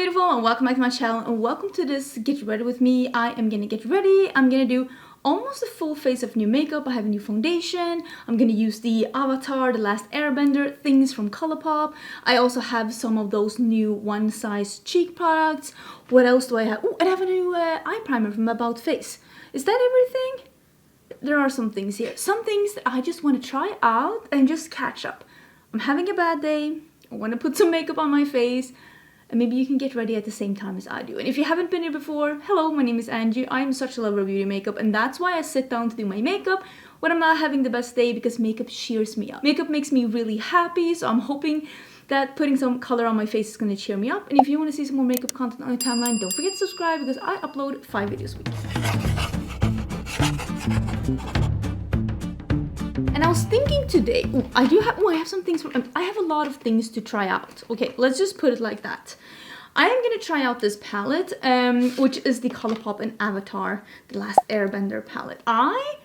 beautiful, and welcome back to my channel, and welcome to this Get Ready With Me. I am gonna get ready. I'm gonna do almost a full face of new makeup. I have a new foundation. I'm gonna use the Avatar, The Last Airbender things from Colourpop. I also have some of those new one size cheek products. What else do I have? Oh, and I have a new eye primer from About Face. Is that everything? There are some things here. Some things that I just want to try out and just catch up. I'm having a bad day. I want to put some makeup on my face. And maybe you can get ready at the same time as I do. And if you haven't been here before, hello, my name is Angie. I'm such a lover of beauty makeup, and that's why I sit down to do my makeup when I'm not having the best day, because makeup cheers me up. Makeup makes me really happy, so I'm hoping that putting some color on my face is going to cheer me up. And if you want to see some more makeup content on my timeline, don't forget to subscribe, because I upload 5 videos a week. And I was thinking today, I have some things I have a lot of things to try out. Okay, let's just put it like that. I am gonna try out this palette, which is the Colourpop and Avatar, The Last Airbender palette. I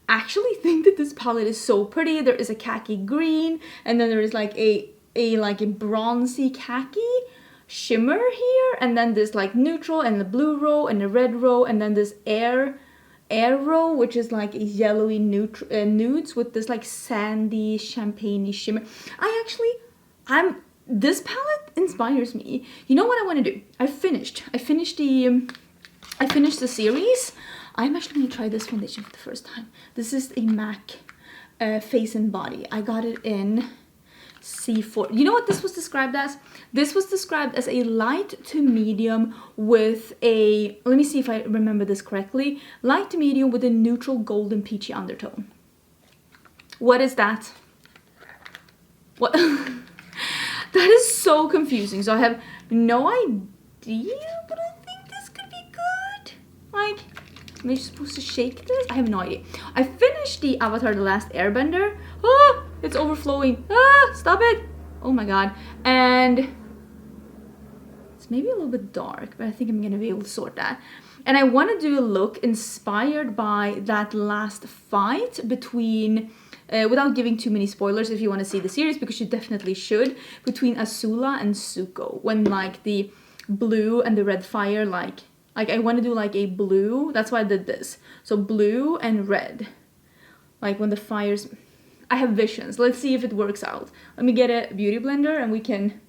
actually think that this palette is so pretty. There is a khaki green, and then there is like a bronzy khaki shimmer here, and then this like neutral and the blue row and the red row, and then this air row, which is like a yellowy nudes with this like sandy champagne-y shimmer. This palette inspires me. You know what I want to do? I finished the series. I'm actually going to try this foundation for the first time. This is a MAC Face and Body. I got it in C4. You know what this was described as? This was described as a light to medium with a, let me see if I remember this correctly, light to medium with a neutral golden peachy undertone. What is that? What? That is so confusing. So I have no idea, but I think this could be good. Like, am I supposed to shake this? I have no idea. I finished the Avatar The Last Airbender. Ah, it's overflowing. Ah, stop it. Oh my god. And it's maybe a little bit dark, but I think I'm gonna be able to sort that. And I want to do a look inspired by that last fight between, without giving too many spoilers if you want to see the series, because you definitely should, between Azula and Zuko, when like the blue and the red fire, like I want to do like a blue, that's why I did this. So blue and red, like when the fires, I have visions. Let's see if it works out. Let me get a beauty blender and we can,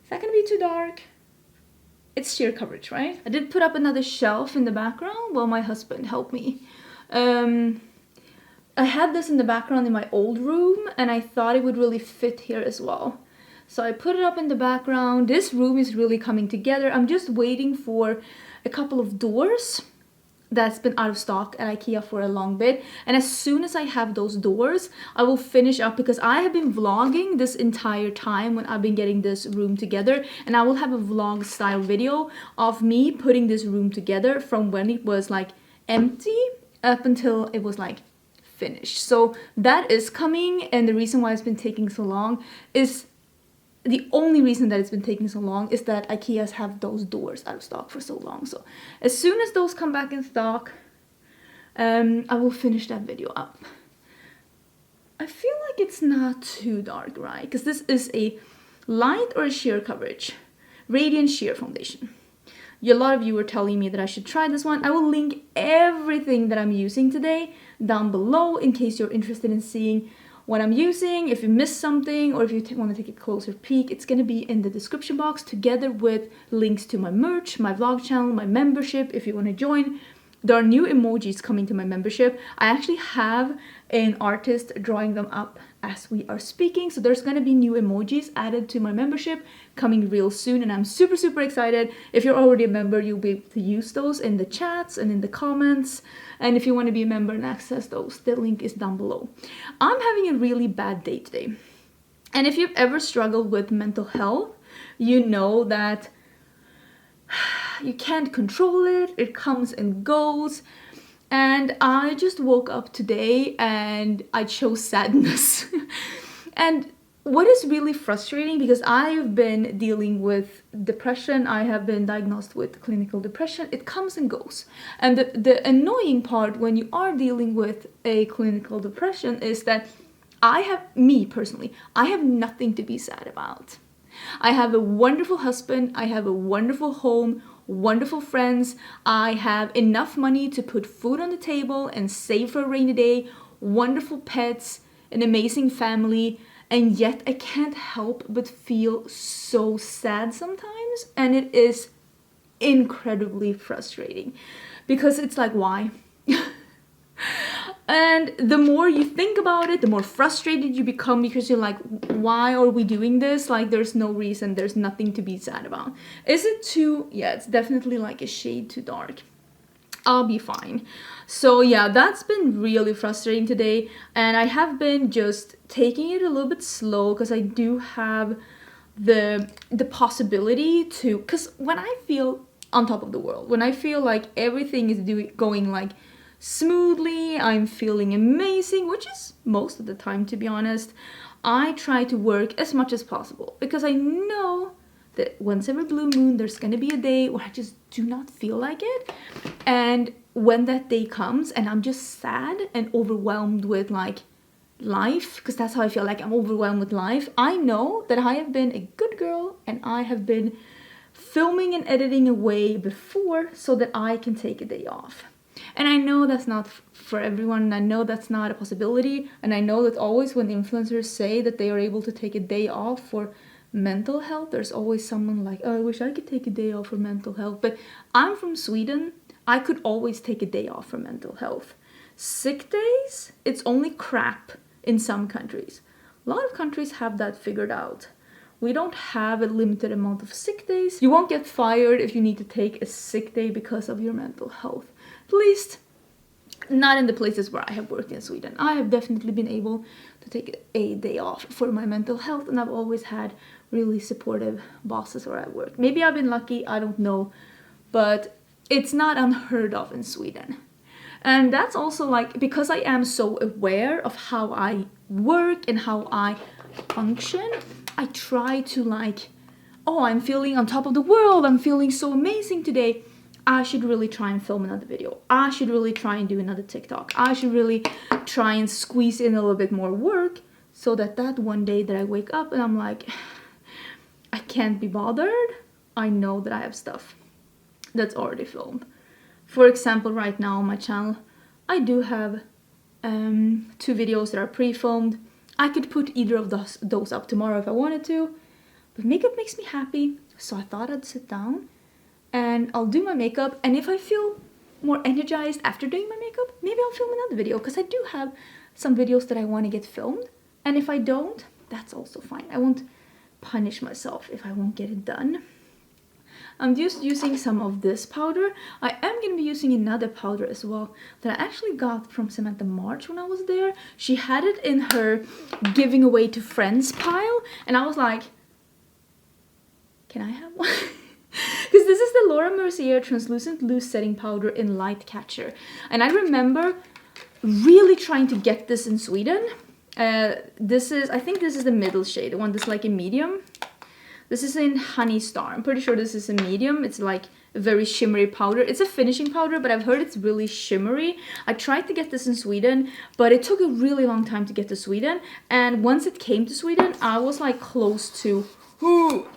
is that gonna be too dark? It's sheer coverage, right? I did put up another shelf in the background while my husband helped me. I had this in the background in my old room, and I thought it would really fit here as well. So I put it up in the background. This room is really coming together. I'm just waiting for a couple of doors that's been out of stock at IKEA for a long bit. And as soon as I have those doors, I will finish up, because I have been vlogging this entire time when I've been getting this room together. And I will have a vlog style video of me putting this room together from when it was like empty up until it was like finished. So that is coming, and the reason why it's been taking so long is, the only reason that it's been taking so long is that IKEA's have those doors out of stock for so long. So as soon as those come back in stock, I will finish that video up. I feel like it's not too dark, right? Because this is a light or a sheer coverage radiant sheer foundation. A lot of you were telling me that I should try this one. I will link everything that I'm using today down below in case you're interested in seeing what I'm using. If you missed something, or if you want to take a closer peek, it's going to be in the description box, together with links to my merch, my vlog channel, my membership if you want to join. There are new emojis coming to my membership. I actually have an artist drawing them up as we are speaking. So there's going to be new emojis added to my membership coming real soon. And I'm super, super excited. If you're already a member, you'll be able to use those in the chats and in the comments. And if you want to be a member and access those, the link is down below. I'm having a really bad day today. And if you've ever struggled with mental health, you know that you can't control it. It comes and goes. And I just woke up today and I chose sadness. And what is really frustrating, because I've been dealing with depression, I have been diagnosed with clinical depression, it comes and goes. And the annoying part when you are dealing with a clinical depression is that me personally, I have nothing to be sad about. I have a wonderful husband, I have a wonderful home, wonderful friends, I have enough money to put food on the table and save for a rainy day, wonderful pets, an amazing family, and yet I can't help but feel so sad sometimes, and it is incredibly frustrating because it's like, why? And the more you think about it, the more frustrated you become because you're like, why are we doing this? Like, there's no reason, there's nothing to be sad about. Is it too, yeah, it's definitely like a shade too dark. I'll be fine. So yeah, that's been really frustrating today, and I have been just taking it a little bit slow because I do have the possibility to, because when I feel on top of the world, when I feel like everything is going like smoothly, I'm feeling amazing, which is most of the time, to be honest, I try to work as much as possible because I know that once every blue moon there's gonna be a day where I just do not feel like it, and when that day comes and I'm just sad and overwhelmed with like life, because that's how I feel, like I'm overwhelmed with life, I know that I have been a good girl and I have been filming and editing away before so that I can take a day off. And I know that's not for everyone, and I know that's not a possibility, and I know that always when influencers say that they are able to take a day off for mental health, there's always someone like, oh, I wish I could take a day off for mental health. But I'm from Sweden, I could always take a day off for mental health. Sick days, it's only crap in some countries. A lot of countries have that figured out. We don't have a limited amount of sick days. You won't get fired if you need to take a sick day because of your mental health. At least not in the places where I have worked in Sweden. I have definitely been able to take a day off for my mental health, and I've always had really supportive bosses where I work. Maybe I've been lucky, I don't know, but it's not unheard of in Sweden. And that's also like, because I am so aware of how I work and how I function, I try to like, oh, I'm feeling on top of the world, I'm feeling so amazing today, I should really try and film another video. I should really try and do another TikTok. I should really try and squeeze in a little bit more work so that one day that I wake up and I'm like, I can't be bothered, I know that I have stuff that's already filmed. For example, right now on my channel, I do have 2 videos that are pre-filmed. I could put either of those up tomorrow if I wanted to, but makeup makes me happy, so I thought I'd sit down and I'll do my makeup, and if I feel more energized after doing my makeup, maybe I'll film another video, because I do have some videos that I want to get filmed, and if I don't, that's also fine. I won't punish myself if I won't get it done. I'm just using some of this powder. I am going to be using another powder as well that I actually got from Samantha March when I was there. She had it in her giving away to friends pile, and I was like, can I have one? Because this is the Laura Mercier Translucent Loose Setting Powder in Light Catcher. And I remember really trying to get this in Sweden. I think this is the middle shade, the one that's like a medium. This is in Honey Star. I'm pretty sure this is a medium. It's like a very shimmery powder. It's a finishing powder, but I've heard it's really shimmery. I tried to get this in Sweden, but it took a really long time to get to Sweden. And once it came to Sweden, I was like close to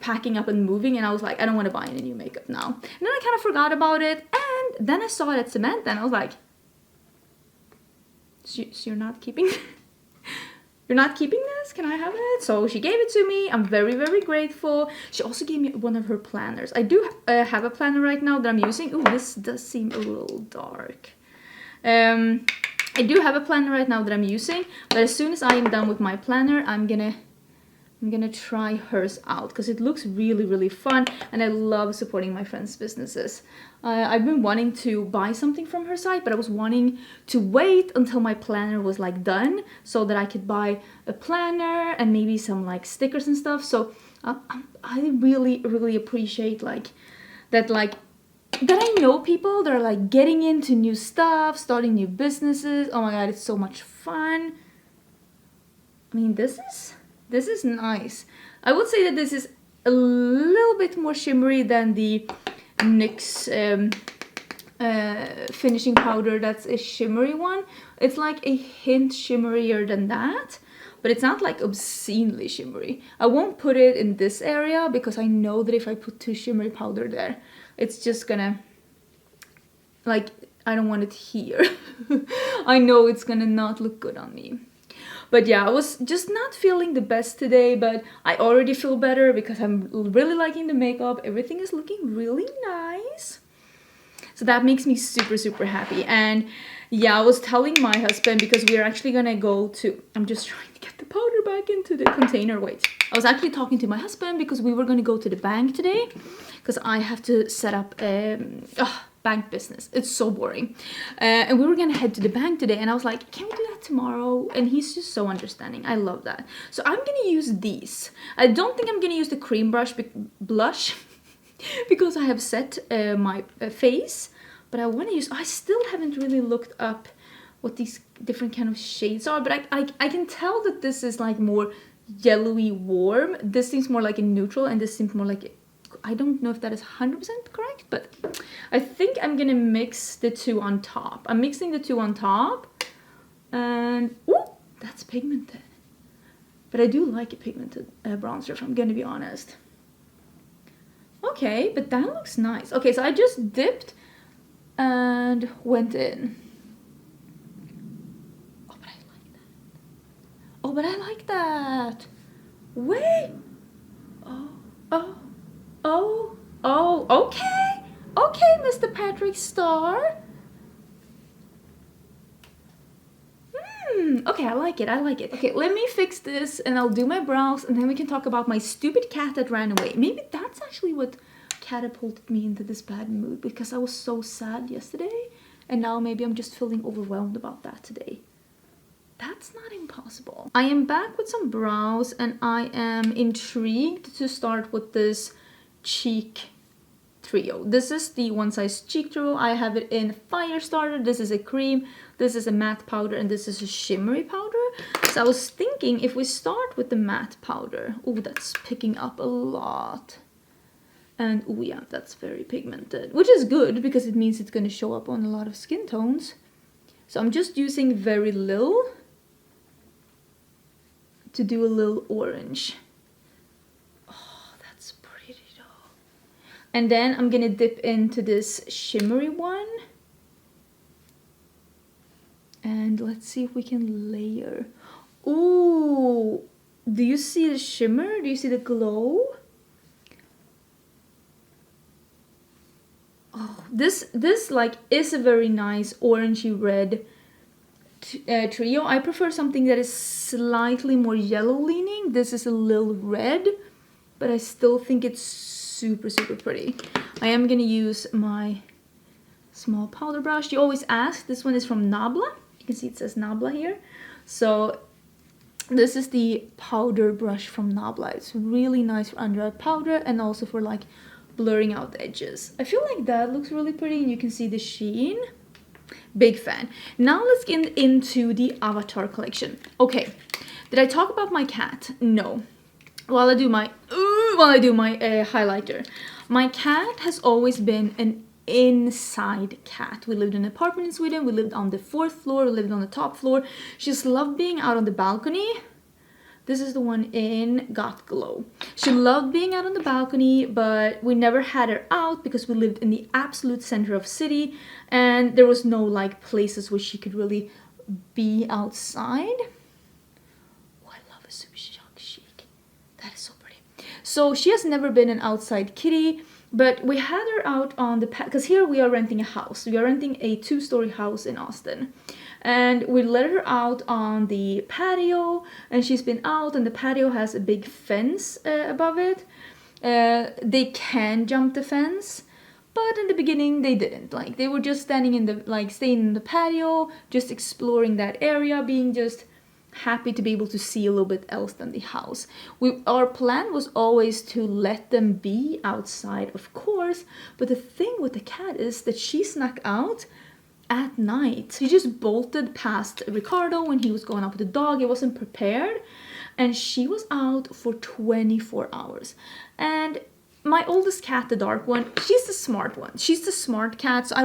packing up and moving, and I was like, I don't want to buy any new makeup now. And then I kind of forgot about it, and then I saw it at Samantha, and I was like, so you're not keeping you're not keeping this? Can I have it? So she gave it to me. I'm very, very grateful. She also gave me one of her planners. I do have a planner right now that I'm using. Ooh, this does seem a little dark. I do have a planner right now that I'm using, but as soon as I am done with my planner, I'm gonna try hers out because it looks really, really fun, and I love supporting my friends' businesses. I've been wanting to buy something from her site, but I was wanting to wait until my planner was like done so that I could buy a planner and maybe some like stickers and stuff. So I really, really appreciate like that I know people that are like getting into new stuff, starting new businesses. Oh my god, it's so much fun. I mean, this is nice. I would say that this is a little bit more shimmery than the NYX finishing powder. That's a shimmery one. It's like a hint shimmerier than that, but it's not like obscenely shimmery. I won't put it in this area because I know that if I put too shimmery powder there, it's just gonna, like, I don't want it here. I know it's gonna not look good on me. But yeah, I was just not feeling the best today, but I already feel better because I'm really liking the makeup. Everything is looking really nice. So that makes me super, super happy. And yeah, I was telling my husband because we're actually gonna go to, I'm just trying to get the powder back into the container. Wait, I was actually talking to my husband because we were gonna go to the bank today because I have to set up bank business. It's so boring. And we were gonna head to the bank today and I was like, can we do that tomorrow? And he's just so understanding. I love that. So I'm gonna use these. I don't think I'm gonna use the cream blush because I have set my face, but I want to use, I still haven't really looked up what these different kind of shades are, but I can tell that this is like more yellowy warm. This seems more like a neutral and this seems more like a, I don't know if that is 100% correct, but I think I'm gonna mix the two on top. I'm mixing the two on top and ooh, that's pigmented. But I do like a pigmented bronzer if I'm gonna be honest. Okay, but that looks nice. Okay, so I just dipped and went in. Oh, but I like that. Oh, but I like that. Wait. Oh, okay. Okay, Mr. Patrick Star. Okay, I like it, I like it. Okay, let me fix this and I'll do my brows and then we can talk about my stupid cat that ran away. Maybe that's actually what catapulted me into this bad mood because I was so sad yesterday and now maybe I'm just feeling overwhelmed about that today. That's not impossible. I am back with some brows and I am intrigued to start with this cheek trio. This is the one size cheek trio. I have it in fire starter. This is a cream, this is a matte powder, and this is a shimmery powder. So I was thinking if we start with the matte powder. Oh, that's picking up a lot. And oh yeah, that's very pigmented, which is good because it means it's going to show up on a lot of skin tones. So I'm just using very little to do a little orange. And then I'm gonna dip into this shimmery one. And let's see if we can layer. Ooh, do you see the shimmer? Do you see the glow? Oh, this like is a very nice orangey red trio. I prefer something that is slightly more yellow leaning. This is a little red, but I still think it's super, super pretty. I am gonna use my small powder brush. You always ask, this one is from Nabla. You can see it says Nabla here. So this is the powder brush from Nabla. It's really nice for under eye powder and also for like blurring out the edges. I feel like that looks really pretty and you can see the sheen. Big fan. Now let's get into the Avatar collection. Okay, did I talk about my cat? No. While I do my highlighter. My cat has always been an inside cat. We lived in an apartment in Sweden. We lived on the 4th floor. We lived on the top floor. She just loved being out on the balcony. This is the one in Got Glow. She loved being out on the balcony, but we never had her out because we lived in the absolute center of city and there was no like places where she could really be outside. Oh, I love a super chic. That is so pretty. So she has never been an outside kitty, but we had her out on the because here we are renting a house. We are renting a 2-story house in Austin. And we let her out on the patio and she's been out and the patio has a big fence above it. They can jump the fence, but in the beginning they didn't. Like they were just standing in the, like staying in the patio, just exploring that area, being just happy to be able to see a little bit else than the house. Our plan was always to let them be outside, of course, but the thing with the cat is that she snuck out at night. She just bolted past Ricardo when he was going out with the dog. It wasn't prepared and she was out for 24 hours. And my oldest cat, the dark one, she's the smart one. She's the smart cat. So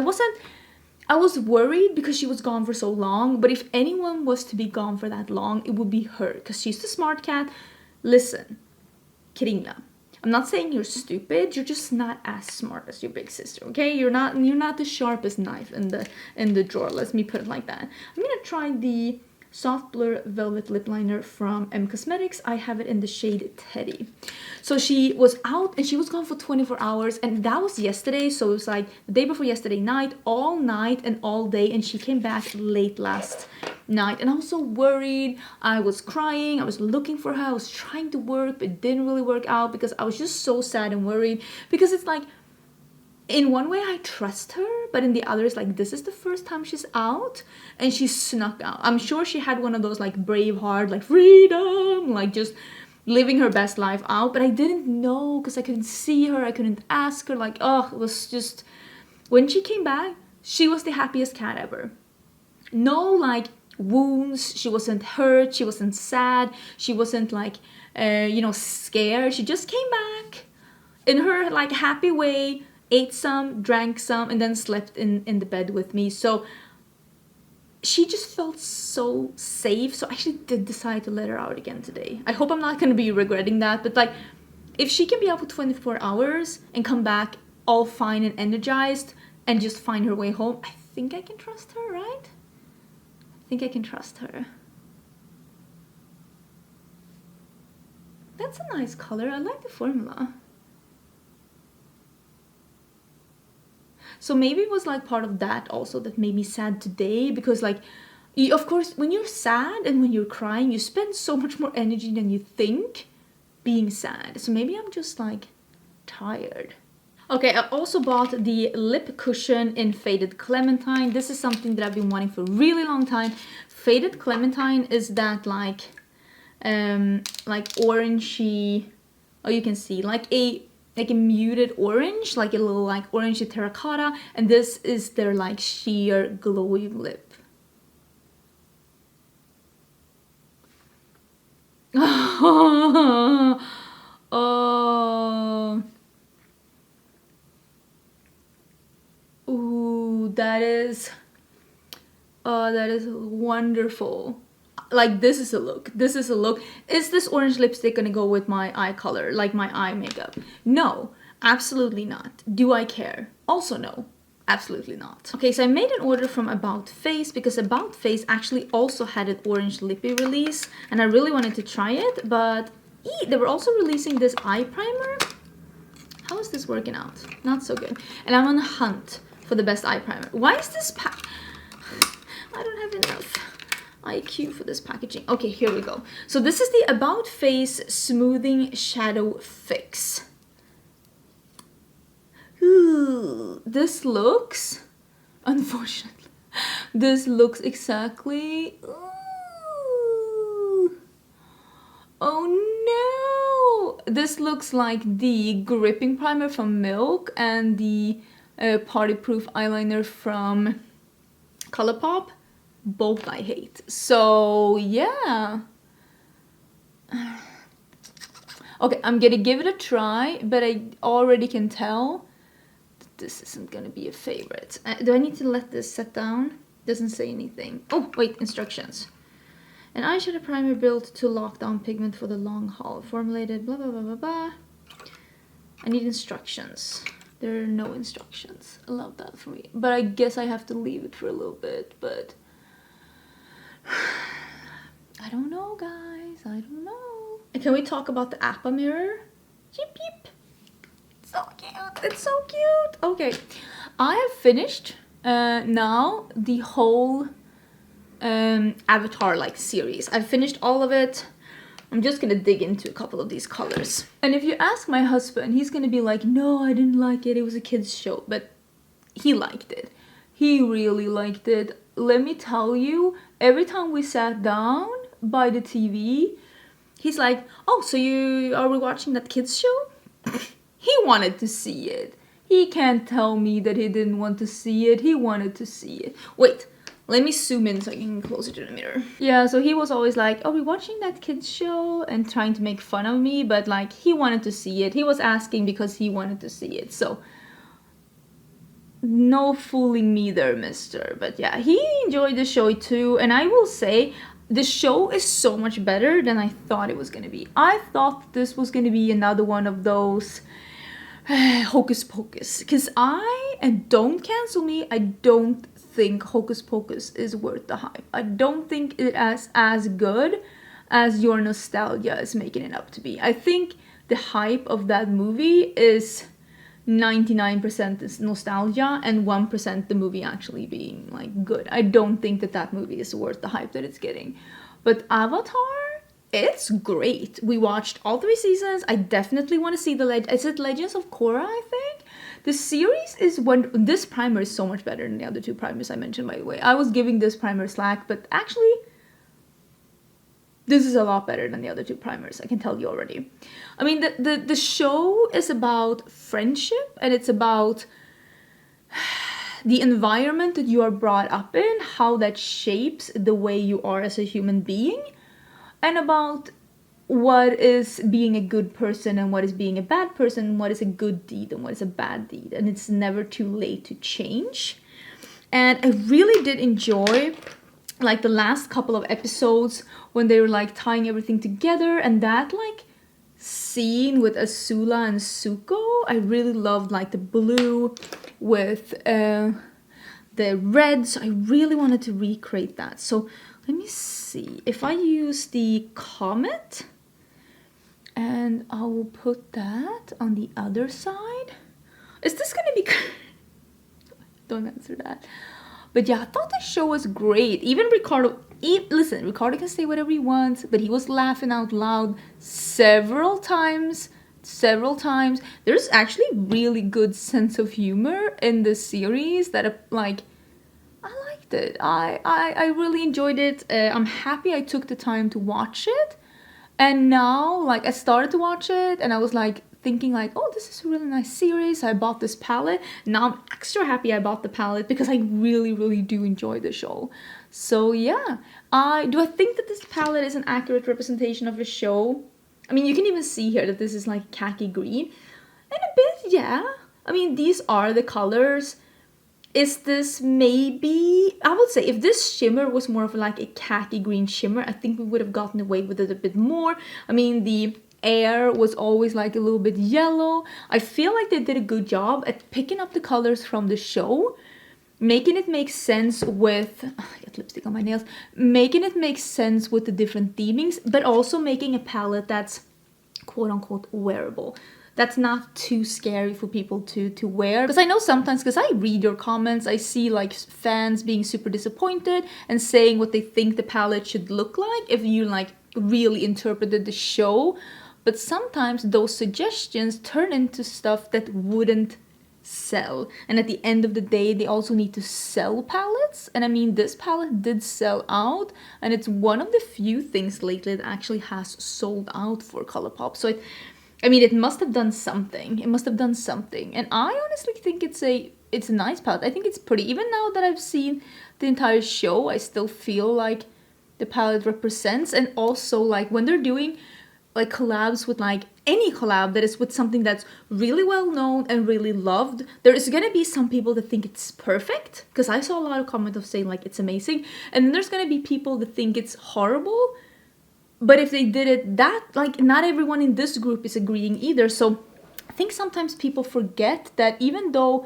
I was worried because she was gone for so long, but if anyone was to be gone for that long, it would be her, because she's the smart cat. Listen, Karina, I'm not saying you're stupid, you're just not as smart as your big sister, okay? You're not the sharpest knife in the drawer, let me put it like that. I'm gonna try the Soft Blur Velvet Lip Liner from Cosmetics. I have it in the shade Teddy. So she was out and she was gone for 24 hours, and that was yesterday, so it was like the day before yesterday night, all night and all day, and she came back late last night, and I was so worried. I was crying, I was looking for her, I was trying to work, but it didn't really work out because I was just so sad and worried, because it's like, in one way I trust her, but in the other it's like, this is the first time she's out and she snuck out. I'm sure she had one of those like Braveheart, like freedom, like just living her best life out, but I didn't know because I couldn't see her, I couldn't ask her, like, oh, it was just, when she came back, she was the happiest cat ever. No like wounds, she wasn't hurt, she wasn't sad, she wasn't like, you know, scared. She just came back in her like happy way, ate some, drank some, and then slept in the bed with me. So she just felt so safe. So I actually did decide to let her out again today. I hope I'm not going to be regretting that, but like, if she can be out for 24 hours and come back all fine and energized and just find her way home, I think I can trust her, right? I think I can trust her. That's a nice color. I like the formula. So maybe it was like part of that also that made me sad today, because like, of course, when you're sad and when you're crying, you spend so much more energy than you think being sad. So maybe I'm just like tired. Okay, I also bought the lip cushion in Faded Clementine. This is something that I've been wanting for a really long time. Faded Clementine is that like orangey, oh, you can see like a muted orange, like a little like orangey terracotta, and this is their like sheer glowing lip. Oh, ooh, that is wonderful. Like, this is a look. This is a look. Is this orange lipstick gonna go with my eye color, like my eye makeup? No, absolutely not. Do I care? Also no, absolutely not. Okay, so I made an order from About Face because About Face actually also had an orange lippy release, and I really wanted to try it, but they were also releasing this eye primer. How is this working out? Not so good. And I'm on a hunt for the best eye primer. Why is this pack? I don't have enough IQ for this packaging. Okay, here we go. So this is the About Face Smoothing Shadow Fix. Ooh, this looks, unfortunately, this looks exactly, ooh, oh no, this looks like the gripping primer from Milk and the party proof eyeliner from Colourpop. Both I hate. So yeah. Okay, I'm gonna give it a try, but I already can tell that this isn't gonna be a favorite. Do I need to let this set down? Doesn't say anything. Oh wait, instructions. An eyeshadow primer built to lock down pigment for the long haul. Formulated blah blah blah blah blah. I need instructions. There are no instructions. I love that for me. But I guess I have to leave it for a little bit, but I don't know, guys. I don't know. And can we talk about the Appa mirror? Yip yip. It's so cute. It's so cute. Okay. I have finished now the whole Avatar like series. I've finished all of it. I'm just gonna dig into a couple of these colors. And if you ask my husband, he's gonna be like, no, I didn't like it. It was a kid's show. But he liked it. He really liked it. Let me tell you, every time we sat down by the TV, he's like, oh, so are we watching that kids show? He wanted to see it. He can't tell me that he didn't want to see it. He wanted to see it. Wait, let me zoom in so I can get closer to the mirror. Yeah, so he was always like, are we watching that kids show? And trying to make fun of me, but like, he wanted to see it. He was asking because he wanted to see it. So no fooling me there, mister. But yeah, he enjoyed the show too, and I will say the show is so much better than I thought it was gonna be. I thought this was gonna be another one of those Hocus Pocus, because and don't cancel me, I don't think Hocus Pocus is worth the hype. I don't think it is as good as your nostalgia is making it up to be. I think the hype of that movie is 99% is nostalgia and 1% the movie actually being like good. I don't think that that movie is worth the hype that it's getting. But Avatar, it's great. We watched all 3 seasons. I definitely want to see is it Legends of Korra, I think? The series is this primer is so much better than the other 2 primers I mentioned, by the way. I was giving this primer slack, but actually this is a lot better than the other 2 primers, I can tell you already. I mean, the show is about friendship, and it's about the environment that you are brought up in, how that shapes the way you are as a human being, and about what is being a good person and what is being a bad person, what is a good deed and what is a bad deed. And it's never too late to change. And I really did enjoy like the last couple of episodes when they were like tying everything together, and that like scene with Azula and Zuko, I really loved like the blue with the red, so I really wanted to recreate that. So let me see if I use the comet, and I will put that on the other side. Is this gonna be don't answer that. But yeah, I thought the show was great. Even Ricardo, listen, Ricardo can say whatever he wants, but he was laughing out loud several times. There's actually really good sense of humor in the series that like, I liked it. I really enjoyed it. I'm happy I took the time to watch it. And now, like, I started to watch it and I was like, thinking like, oh, this is a really nice series. I bought this palette. Now I'm extra happy I bought the palette because I really, really do enjoy the show. So yeah, do I think that this palette is an accurate representation of the show? I mean, you can even see here that this is like khaki green. And a bit, yeah. I mean, these are the colors. Is this maybe, I would say if this shimmer was more of like a khaki green shimmer, I think we would have gotten away with it a bit more. I mean, the air was always like a little bit yellow. I feel like they did a good job at picking up the colors from the show, making it make sense with, I got lipstick on my nails, making it make sense with the different themings, but also making a palette that's quote unquote wearable. That's not too scary for people to wear. Because I know sometimes, because I read your comments, I see like fans being super disappointed and saying what they think the palette should look like if you like really interpreted the show. But sometimes those suggestions turn into stuff that wouldn't sell. And at the end of the day, they also need to sell palettes. And I mean, this palette did sell out. And it's one of the few things lately that actually has sold out for Colourpop. So it must have done something. It must have done something. And I honestly think it's a nice palette. I think it's pretty. Even now that I've seen the entire show, I still feel like the palette represents. And also like when they're doing like collabs with like any collab that is with something that's really well known and really loved, there is gonna be some people that think it's perfect, because I saw a lot of comments of saying like it's amazing, and then there's gonna be people that think it's horrible. But if they did it that, like, not everyone in this group is agreeing either. So I think sometimes people forget that even though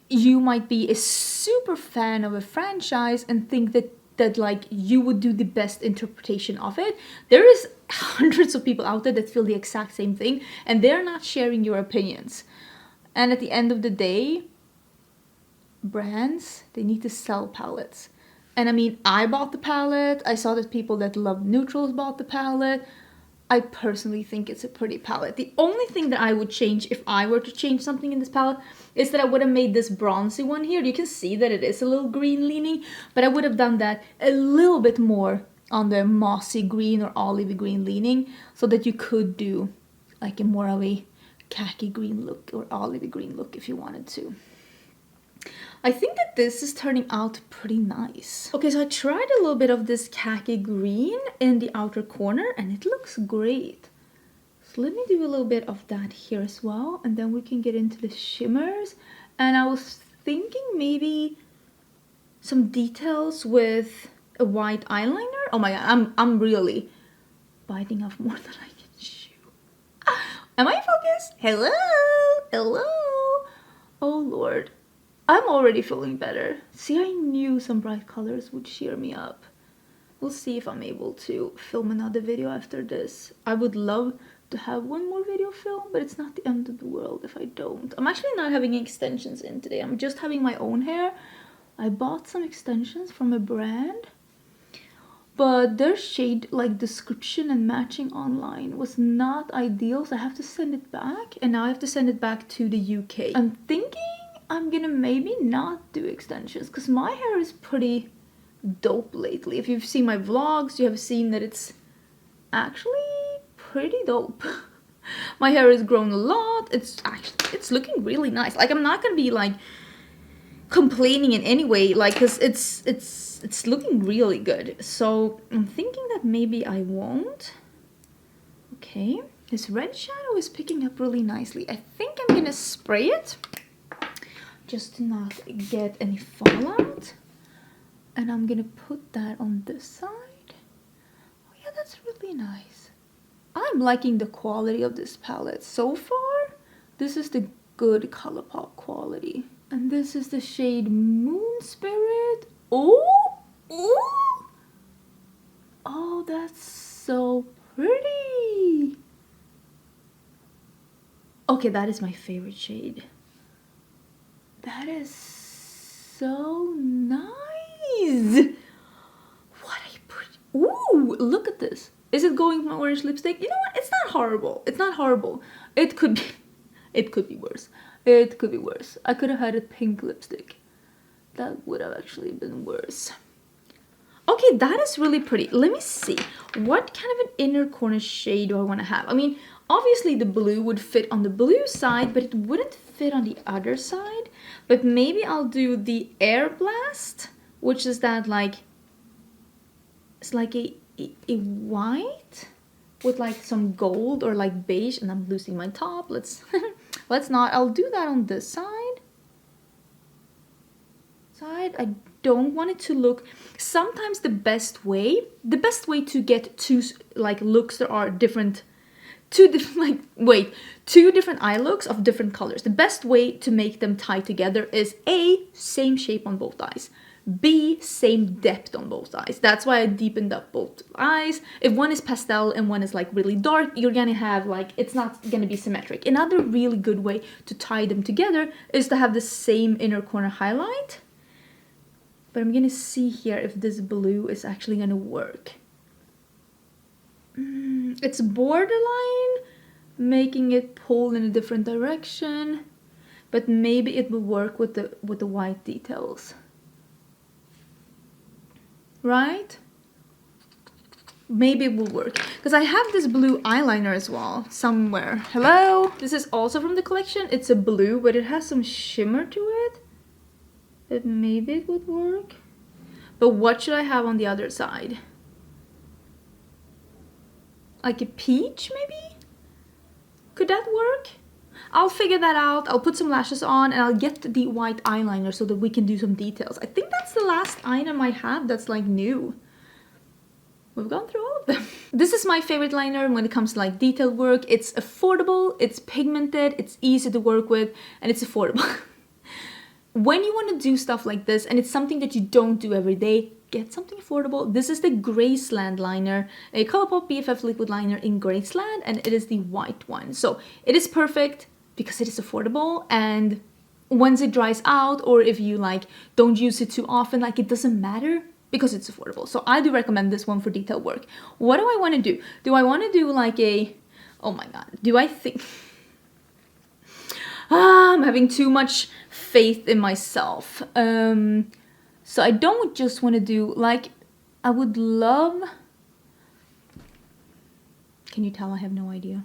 you might be a super fan of a franchise and think that like you would do the best interpretation of it, there is hundreds of people out there that feel the exact same thing, and they're not sharing your opinions. And at the end of the day, brands, they need to sell palettes. And I mean, I bought the palette. I saw that people that love neutrals bought the palette. I personally think it's a pretty palette. The only thing that I would change if I were to change something in this palette is that I would have made this bronzy one here. You can see that it is a little green leaning, but I would have done that a little bit more on the mossy green or olivey green leaning, so that you could do like a more of a khaki green look or olivey green look if you wanted to. I think that this is turning out pretty nice. Okay, so I tried a little bit of this khaki green in the outer corner and it looks great. So let me do a little bit of that here as well, and then we can get into the shimmers. And I was thinking maybe some details with a white eyeliner. Oh my god, I'm really biting off more than I can chew. Am I in focus? Hello? Hello? Oh lord. I'm already feeling better. See, I knew some bright colors would cheer me up. We'll see if I'm able to film another video after this. I would love to have one more video film, but it's not the end of the world if I don't. I'm actually not having extensions in today. I'm just having my own hair. I bought some extensions from a brand, but their shade like description and matching online was not ideal, so I have to send it back, and now I have to send it back to the UK. I'm thinking I'm gonna maybe not do extensions because my hair is pretty dope lately. If you've seen my vlogs, you have seen that it's actually pretty dope. My hair has grown a lot. It's looking really nice. Like, I'm not gonna be like complaining in any way, like, because it's looking really good. So I'm thinking that maybe I won't. Okay, this red shadow is picking up really nicely. I think I'm gonna spray it just to not get any fallout, and I'm gonna put that on this side. Oh yeah, that's really nice. I'm liking the quality of this palette so far. This is the good Colourpop quality. And this is the shade Moon Spirit. Oh, oh, oh, that's so pretty. Okay, that is my favorite shade. That is so nice. What a pretty. Ooh, look at this. Is it going with my orange lipstick? You know what? It's not horrible. It's not horrible. It could be. It could be worse. It could be worse. I could have had a pink lipstick. That would have actually been worse. Okay, that is really pretty. Let me see. What kind of an inner corner shade do I want to have? I mean, obviously the blue would fit on the blue side, but it wouldn't fit on the other side. But maybe I'll do the Air Blast, which is that like, it's like a white with like some gold or like beige, and I'm losing my top. Let's not. I'll do that on this side. I don't want it to look. Sometimes the best way to get two like looks that are different, two different eye looks of different colors. The best way to make them tie together is A, same shape on both eyes. B, same depth on both eyes. That's why I deepened up both eyes. If one is pastel and one is like really dark, you're gonna have like, it's not gonna be symmetric. Another really good way to tie them together is to have the same inner corner highlight. But I'm gonna see here if this blue is actually gonna work. It's borderline making it pull in a different direction, but maybe it will work with the white details. Right? Maybe it will work, because I have this blue eyeliner as well somewhere. Hello? This is also from the collection. It's a blue, but it has some shimmer to it. But maybe it would work. But what should I have on the other side? Like a peach, maybe? Could that work? I'll figure that out. I'll put some lashes on and I'll get the white eyeliner so that we can do some details. I think that's the last item I have that's like new. We've gone through all of them. This is my favorite liner when it comes to like detail work. It's affordable, it's pigmented, it's easy to work with, and it's affordable. When you want to do stuff like this and it's something that you don't do every day, get something affordable. This is the Graceland liner, a Colourpop BFF liquid liner in Graceland, and it is the white one. So it is perfect because it is affordable, and once it dries out, or if you like don't use it too often, like it doesn't matter because it's affordable. So I do recommend this one for detail work. What do I want to do? Do I want to do like a, oh my god, do I think I'm having too much faith in myself. So I don't just want to do like, I would love, can you tell I have no idea?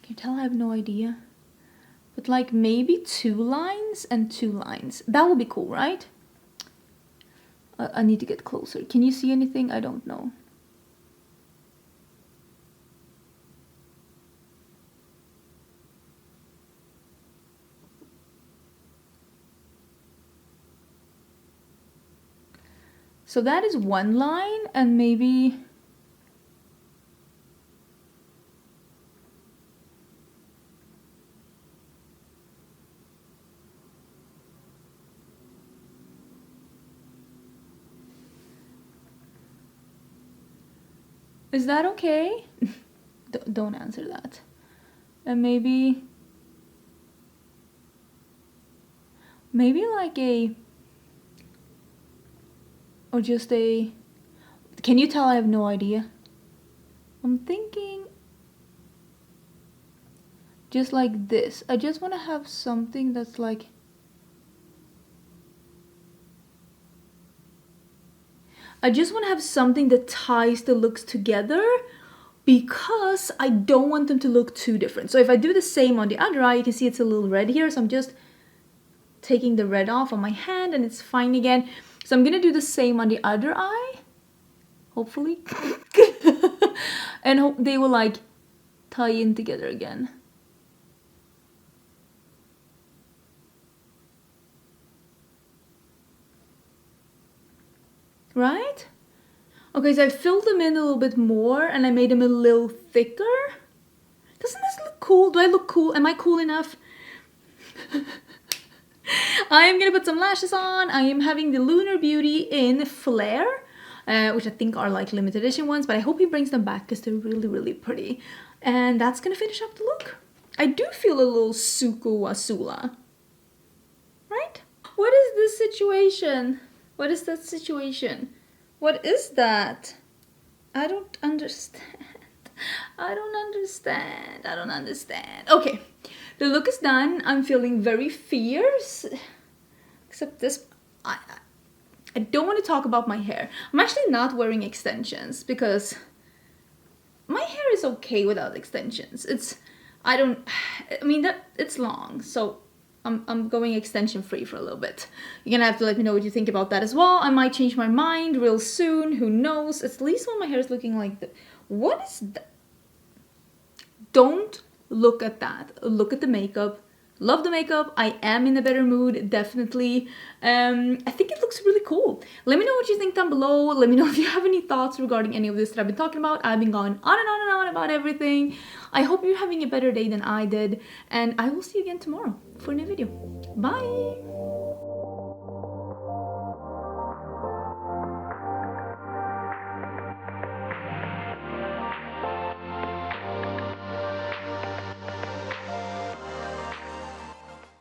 Can you tell I have no idea? But like maybe 2 lines and 2 lines. That would be cool, right? I need to get closer. Can you see anything? I don't know. So that is one line, and maybe... Is that okay? Don't answer that. And maybe like a, or just a, can you tell I have no idea? I'm thinking just like this. I just want to have something that's like, I just want to have something that ties the looks together, because I don't want them to look too different. So if I do the same on the other eye, you can see it's a little red here, so I'm just taking the red off on my hand and it's fine again. So I'm gonna do the same on the other eye, hopefully. And they will like tie in together again. Right? Okay, so I filled them in a little bit more and I made them a little thicker. Doesn't this look cool? Do I look cool? Am I cool enough? I am gonna put some lashes on. I am having the Lunar Beauty in Flare, which I think are like limited edition ones, but I hope he brings them back because they're really, really pretty. And that's gonna finish up the look. I do feel a little Suku Asula. Right? What is this situation? What is that situation? What is that? I don't understand. I don't understand. I don't understand. Okay, the look is done. I'm feeling very fierce. Except this, I don't want to talk about my hair. I'm actually not wearing extensions because my hair is okay without extensions. I mean that it's long, so I'm going extension free for a little bit. You're gonna have to let me know what you think about that as well. I might change my mind real soon, who knows? At least when my hair is looking like that. What is that? Don't look at that. Look at the makeup. Love the makeup. I am in a better mood, definitely. I think it looks really cool. Let me know what you think down below. Let me know if you have any thoughts regarding any of this that I've been talking about. I've been going on and on and on about everything. I hope you're having a better day than I did. And I will see you again tomorrow for a new video. Bye!